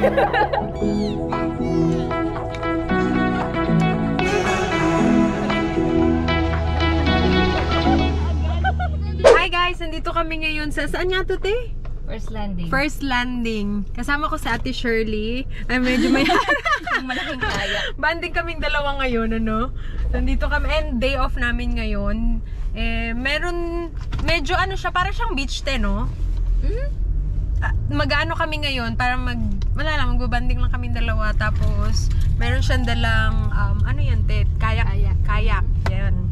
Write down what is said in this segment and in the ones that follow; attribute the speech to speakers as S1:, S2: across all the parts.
S1: Hi guys, nandito kami ngayon sa saan nga to, te?
S2: First landing.
S1: First landing. Kasama ko sa Ate Shirley. Ay, medyo may
S2: malaking kaya.
S1: banding kaming dalawa ngayon, ano? Nandito kami, and day off namin ngayon. Meron, medyo ano siya, parang siyang beach te, no? Mag-ano kami ngayon, para wala lang, magbabanding lang kaming dalawa. Tapos, meron siyang dalang, ano yan te? Kayak. Yan.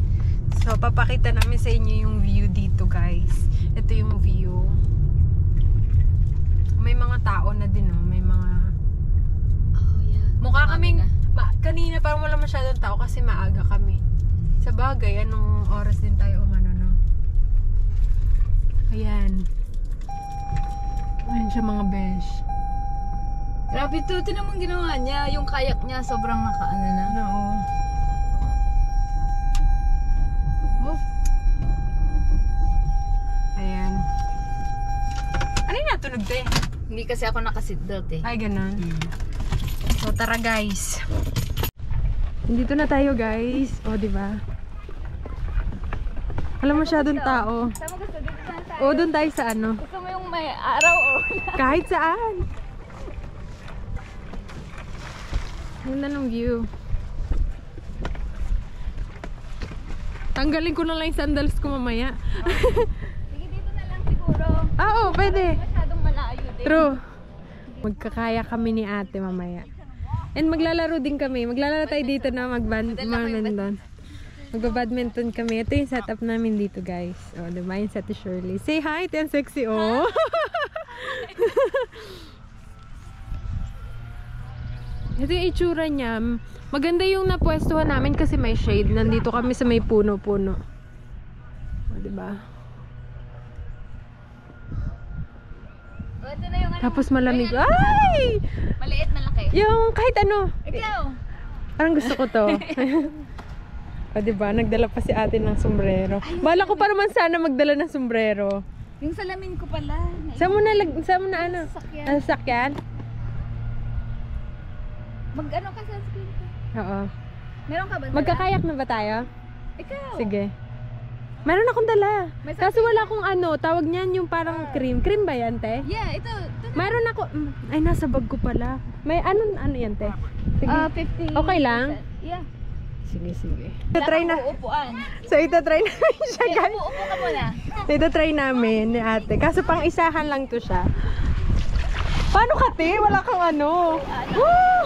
S1: So, papakita namin sa inyo yung view dito, guys. Ito yung view. May mga tao na din, oh. May mga...
S2: Oh, yeah.
S1: Mukha kaming... kanina parang wala masyadong tao kasi maaga kami. Sa bagay, anong oras din tayo umano, no? Ayan. Ayan siya, mga besh.
S2: Grabe to, ito naman ginawa niya. Yung kayak niya, sobrang nakaano na.
S1: Oo. Oh. Ayan. Ano yung natunog, te?
S2: Hindi kasi ako naka-seatbelt eh.
S1: Ay, ganun. So, tara guys. Dito na tayo, guys. O, diba? Wala masyadong tao.
S2: Sama gusto, dito na tayo.
S1: O, doon tayo sa ano.
S2: Gusto mo yung may araw o
S1: Kahit saan. Ganda ng view. Tanggalin ko na lang yung sandals ko mamaya.
S2: Sige, dito na lang siguro.
S1: Oo, pwede.
S2: Masyadong malayo din.
S1: True. Magkakaya kami ni ate mamaya. And maglalaro din kami. Maglalaro tayo dito na magbadminton. Magbabadminton kami. Ito yung setup namin dito, guys. O, diba yung sa Ate Shirley. Say hi, ito yung sexy, oh. Ito yung itsura niya. Maganda yung napwestuhan namin kasi may shade. Nandito kami sa may puno-puno. O, diba?
S2: O, ito na yung ano.
S1: Tapos malamig. Ay!
S2: Maliit, malaki.
S1: Yung kahit ano.
S2: Ikaw.
S1: Parang gusto ko to. O, diba? Nagdala pa si ate ng sombrero. Bala ko pa naman sana magdala ng sombrero.
S2: Yung salamin ko pala.
S1: Saan mo na ano?
S2: Sasakyan.
S1: Sasakyan?
S2: Mag-ano ka sa screen ko?
S1: Oo.
S2: Meron ka ba dala?
S1: Magkakayak na ba tayo?
S2: Ikaw.
S1: Sige. Meron akong dala.
S2: May
S1: Kaso wala akong ano, tawag niyan yung parang cream. Cream ba yan, te?
S2: Yeah, ito.
S1: Meron ako. Ay, nasa bag ko pala. May ano yan, te? Sige.
S2: 50.
S1: Okay lang?
S2: Yeah.
S1: Sige. Itatry na.
S2: Upuan.
S1: So, itatry namin siya, guys.
S2: Upo ka muna.
S1: Itatry namin ni ate. Kaso pang isahan lang to siya. Paano ka, te? Wala kang ano. Woo!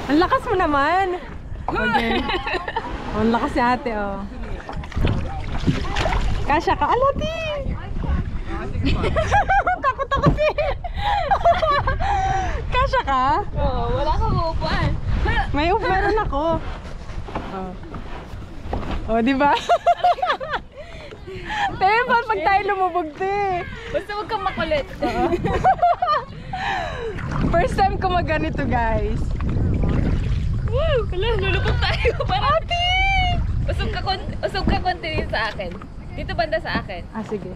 S1: Ang lakas mo naman. Okay. Ang lakas ni ate, oh. Kasya ka. Alati! Takot ako, te. Kasya ka?
S2: Oo, wala kang upuan.
S1: Meron ako. Oh. Oh, di ba? Tepan pag tayo lumubog, te.
S2: Basta huwag kang makulit.
S1: First time ko magganito, guys.
S2: Woo! Kala, lulubog tayo. Parang ati! Usog ka konti din sa akin. Dito banda sa akin.
S1: Ah, sige.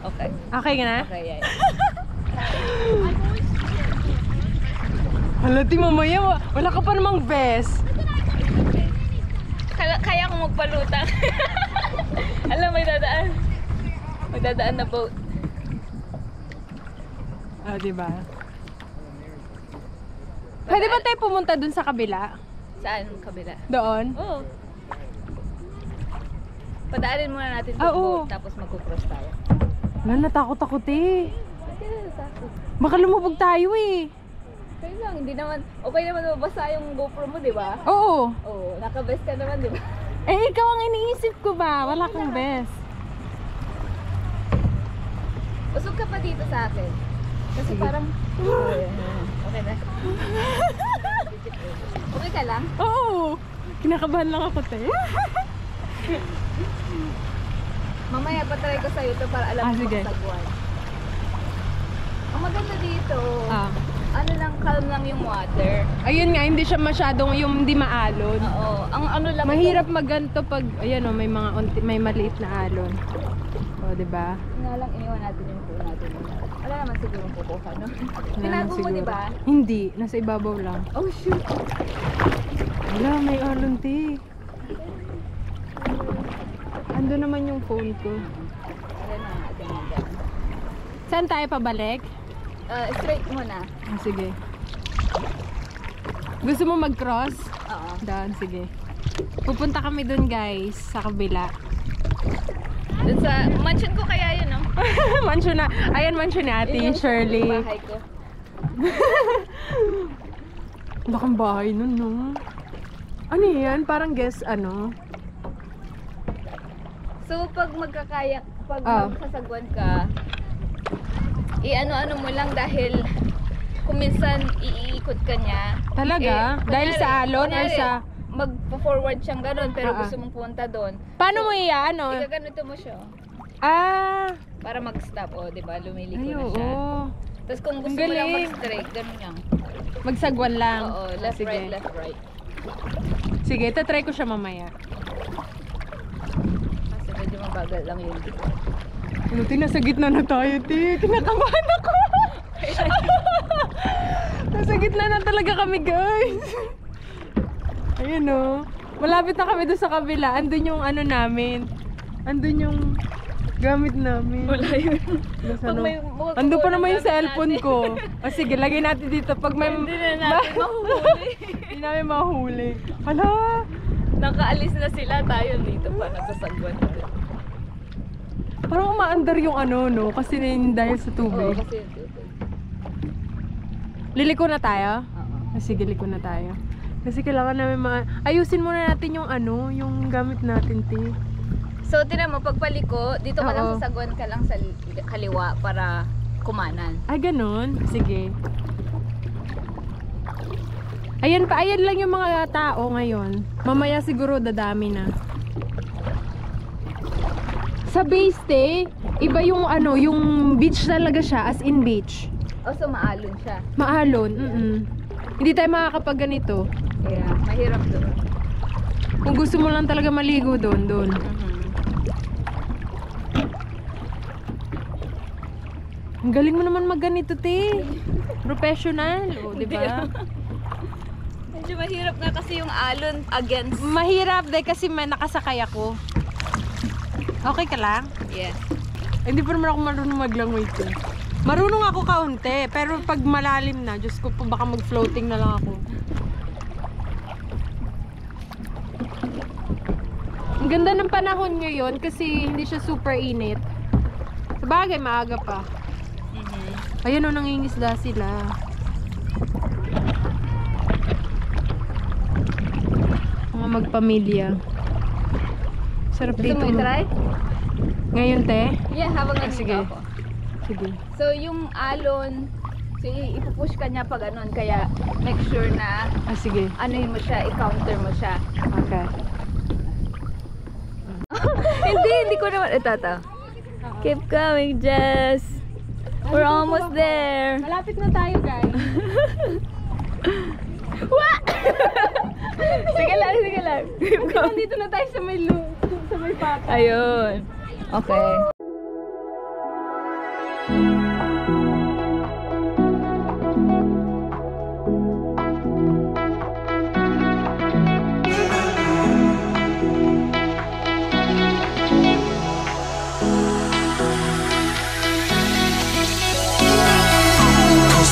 S2: Okay.
S1: Okay ka na?
S2: Okay, yeah.
S1: Hala, ti, mamaya. Wala ka pa namang vest.
S2: Kaya akong magpalutang. Alam, may dadaan. May dadaan na boat.
S1: Ah, diba? Pwede ba tayo pumunta dun sa kabila?
S2: Saan kabila?
S1: Doon?
S2: Oo. Padaanin muna natin
S1: Ah,
S2: yung
S1: oo.
S2: boat, tapos magkukross tayo.
S1: Wala, natakot ako, te.
S2: Okay, sakto.
S1: Baka lumubog tayo, eh.
S2: Okay lang, hindi naman, okay naman mabasa yung GoPro mo, di ba?
S1: Oo.
S2: Oo, naka-vest ka naman, di ba?
S1: Eh, ikaw ang iniisip ko ba? Wala kang vest.
S2: Usog ka pa dito sa akin. Kasi
S1: Sige.
S2: parang, okay na. Okay ka lang?
S1: Oo. Kinakabahan lang ako, te.
S2: Mamaya patry ko sa'yo ito para alam mo
S1: sige.
S2: magsagwan. Ang maganda dito,
S1: Ah.
S2: ano lang, calm lang yung water.
S1: Ayun nga, hindi siya masyadong yung hindi maalon.
S2: Oo, ang ano lang
S1: Mahirap maganto pag, ayan o, may mga may maliit na alon. O, O, diba?
S2: Nga lang, iniwan natin yung phone natin. Wala naman siguro kukuha, no?
S1: Wala
S2: Tinago
S1: na
S2: mo,
S1: siguro.
S2: diba?
S1: Hindi, nasa ibabaw lang.
S2: Oh, shoot.
S1: Wala, may alon, te. Ando naman yung phone ko.
S2: Ayan na, ayan na dyan.
S1: Saan tayo pabalik?
S2: Straight muna.
S1: Ah, sige. Gusto mo mag-cross?
S2: Oo.
S1: Doon, sige. Pupunta kami dun, guys, sa kabila.
S2: Dun sa mansion ko kaya yun, no?
S1: Mansion na. Ayan, mansion ni Ate
S2: Yun yung
S1: Shirley.
S2: bahay ko.
S1: Lakang bahay nun, no? Ano yan? Parang guess, ano?
S2: So, pag magkakayak, pag
S1: Ah.
S2: magsasagwan ka, i-ano-ano mo lang dahil kung minsan iikot ka niya.
S1: Talaga? Dahil sa alon or sa...
S2: Magpo-forward siyang ganun, pero
S1: Ah, ah.
S2: gusto mong punta doon.
S1: Paano mo ano?
S2: Igaganito mo siya.
S1: Ah!
S2: Para mag-stop, o, di ba? Lumiliko
S1: Ay,
S2: na
S1: oo.
S2: siya. Tapos kung gusto
S1: Ang
S2: mo lang
S1: galing.
S2: mag-straight, ganun lang.
S1: Magsagwan lang.
S2: Oo, left,
S1: Sige.
S2: right, left, right.
S1: Sige, tatry ko siya mamaya.
S2: Kasi medyo mabagal lang yun.
S1: Buti nasa gitna na tayo, te. Kinakabahan ako. Nasa gitna na talaga kami, guys. Ayun, oh. Malapit na kami doon sa kabila. Andun yung ano namin. Andun yung gamit namin.
S2: Wala yun.
S1: Nasa
S2: Pag
S1: ano?
S2: may
S1: Andun pa naman yung
S2: gamit
S1: cellphone
S2: natin.
S1: ko. O sige, lagay natin dito. Pag may...
S2: Hindi na natin mahuhuli.
S1: Hindi namin mahuli. Hala!
S2: Nakaalis na sila, tayo dito pa nagsasagwan.
S1: Parang umaandar yung ano, no? Kasi dahil sa
S2: Oo,
S1: tubig.
S2: kasi
S1: Liliko na tayo?
S2: Oo.
S1: Ah, sige, liko na tayo. Kasi kailangan namin ayusin muna natin yung ano, yung gamit natin, te.
S2: So, tinan mo, pagpaliko, dito ka lang
S1: Oo.
S2: sasagwan ka lang sa kaliwa para kumanan.
S1: Ay, ganun? Sige. Ayan pa, ayan lang yung mga tao ngayon. Mamaya siguro dadami na. Sa base, te, iba yung ano, yung beach talaga siya, as in beach.
S2: O, so maalon siya.
S1: Maalon, Hindi tayo makakapag ganito.
S2: Kaya, mahirap doon.
S1: Kung gusto mo lang talaga maligo doon. Ang galing mo naman magganito, te. Professional, o, di ba?
S2: Medyo mahirap nga kasi yung alon against.
S1: Mahirap dahil kasi may nakasakay ako. Okay ka lang?
S2: Yes.
S1: Hindi pa naman ako marunong maglangoy ko. Marunong ako kaunti, pero pag malalim na, Diyos ko po, baka mag-floating na lang ako. Ang ganda ng panahon ngayon kasi hindi siya super init. Sabagay, maaga pa. Ayun o, nangingisda sila. Mga magpamilya. Sarap
S2: Gusto
S1: dito.
S2: mo i-try?
S1: Ngayon, te?
S2: Yeah, habang nandito
S1: sige.
S2: ako.
S1: Sige.
S2: So, yung alon, so, ipupush ka niya pag ganun, kaya make sure na
S1: Ah, sige.
S2: ano yun mo siya, i-counter mo siya.
S1: Okay.
S2: hindi ko naman. Ito. Keep coming, Jess. We're almost there.
S1: Malapit na tayo, guys.
S2: Sige lang.
S1: Kasi nandito na tayo sa may pata.
S2: Ayun. Okay.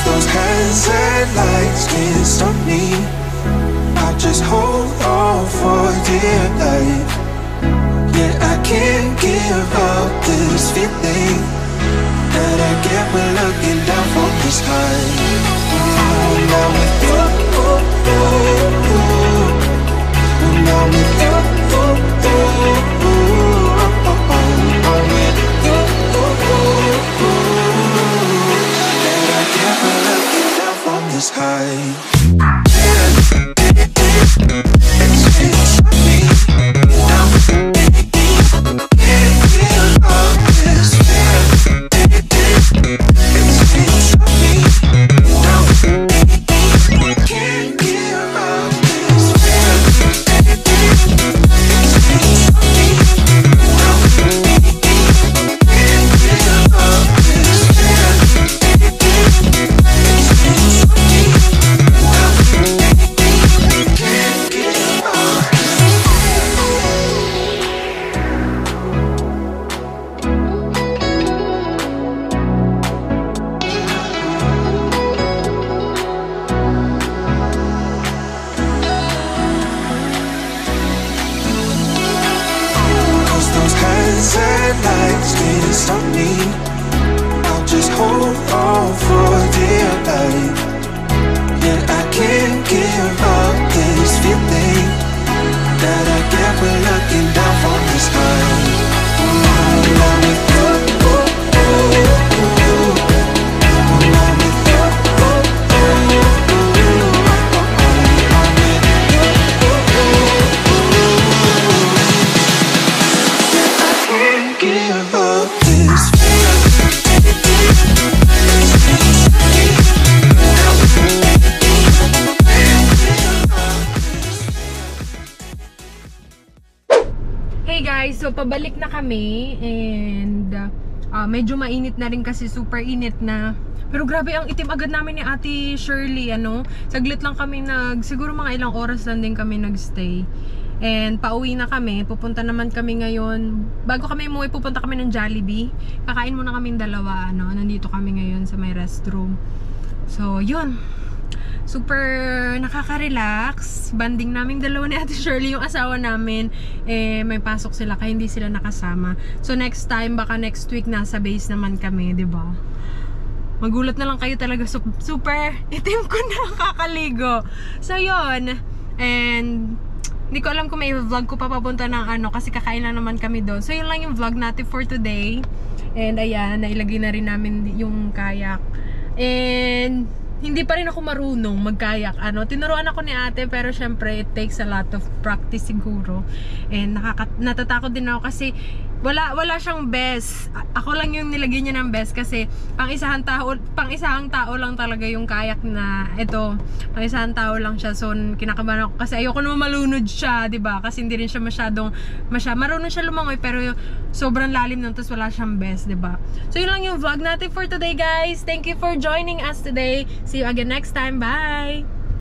S3: Those hands and lights can't stop me. I just hold on for dear life. Yeah, I can't give up this feeling that I get when looking down from the sky. Now with you, now with you, I'm with you. From the sky, can't give up this
S1: So, pabalik na kami and medyo mainit na rin kasi super init na. Pero grabe ang itim agad namin ni Ate Shirley, ano. Saglit lang kami siguro mga ilang oras lang din kami nagstay. And pauwi na kami, pupunta naman kami ngayon. Bago kami umuwi, pupunta kami ng Jollibee. Kakain muna kaming dalawa, ano. Nandito kami ngayon sa may restroom. So, yun. Super nakaka-relax. Banding naming dalawa ni Ate Shirley, yung asawa namin. May pasok sila kaya hindi sila nakasama. So next time, baka next week nasa base naman kami, 'di ba? Magulat na lang kayo talaga, super itim ko na kakaligo. So yun. And hindi ko alam kung may vlog ko pa papunta ng ano kasi kakain lang naman kami doon. So yun lang yung vlog natin for today. And ayan, nailagay na rin namin yung kayak. And hindi pa rin ako marunong magkayak. Tinuruan ako ni ate pero syempre it takes a lot of practice siguro. And natatakot din ako kasi wala siyang best. Ako lang yung nilagyan niya ng best kasi pang isang tao lang talaga yung kayak na ito. Pang isang tao lang siya. So kinakabahan ako kasi ayoko naman malunod siya, 'di ba? Kasi hindi rin siya marunong siya lumangoy pero sobrang lalim nun tapos wala siyang best, 'di ba? So yun lang yung vlog natin for today, guys. Thank you for joining us today. See you again next time. Bye.